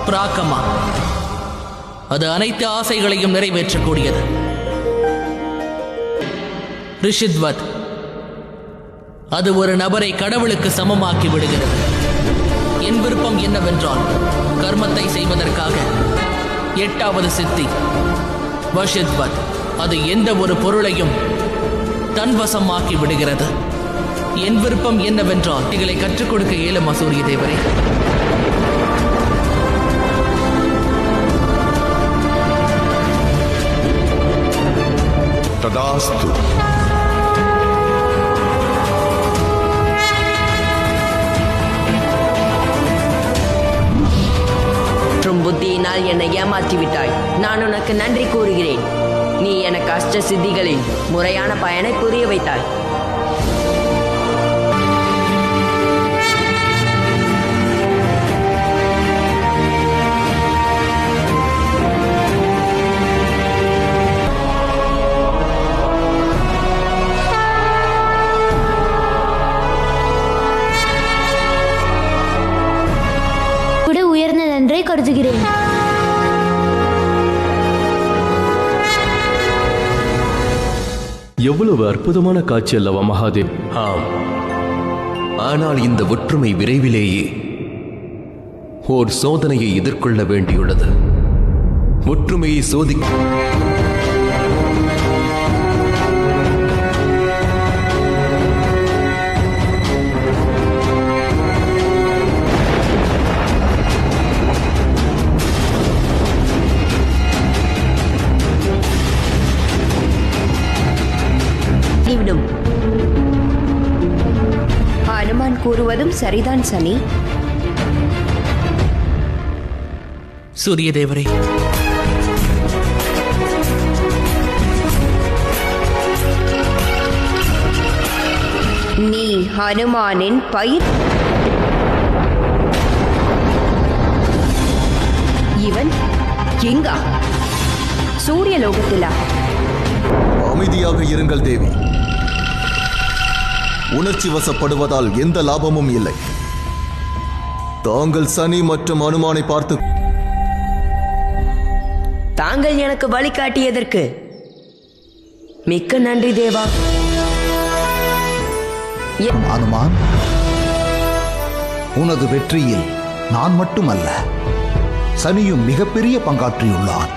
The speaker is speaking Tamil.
பிராக்கமா. அது அனைத்து ஆசைகளையும் நிறைவேற்றக்கூடியது. ரிஷித்வத், அது ஒரு நபரை கடவுளுக்கு சமமாக்கி விடுகிறது. என் விருப்பம் என்னவென்றால் கர்மத்தை செய்வதற்காக 8வது சித்தி வஷித்வத், அது எந்த ஒரு பொருளையும் தன்வசமாக்கி விடுகிறது. என் விருப்பம் என்னவென்றால் இதை கற்றுக் கொடுக்க இயலுமா சூரிய தேவரே? ததாஸ்து. புத்தியினால் என்னை ஏமாற்றிவிட்டாய். நான் உனக்கு நன்றி கூறுகிறேன். நீ எனக்கு அஷ்ட சித்திகளின் முறையான பயனை புரிய வைத்தாய். உயர்ந்த நன்றை கருதுகிறேன். எவ்வளவு அற்புதமான காட்சி அல்லவா மகாதேவ்? ஆம், ஆனால் இந்த ஒற்றுமை விரைவிலேயே ஓர் சோதனையை எதிர்கொள்ள வேண்டியுள்ளது. ஒற்றுமையை ஹனுமான் கூறுவதும் சரிதான் சனி. சூரிய தேவரே, நீ ஹனுமானின் பயிர். இவன் எங்கா? சூரிய லோகத்திலா? அமைதியாக இருங்கள் தேவி. உணர்ச்சி வசப்படுவதால் எந்த லாபமும் இல்லை. தாங்கள் சனி மற்றும் அனுமானை பார்த்து தாங்கள் எனக்கு வழிகாட்டியதற்கு மிக்க நன்றி தேவா. அனுமான், உனது வெற்றியில் நான் மட்டுமல்ல, சனியும் மிகப்பெரிய பங்காற்றியுள்ளான்.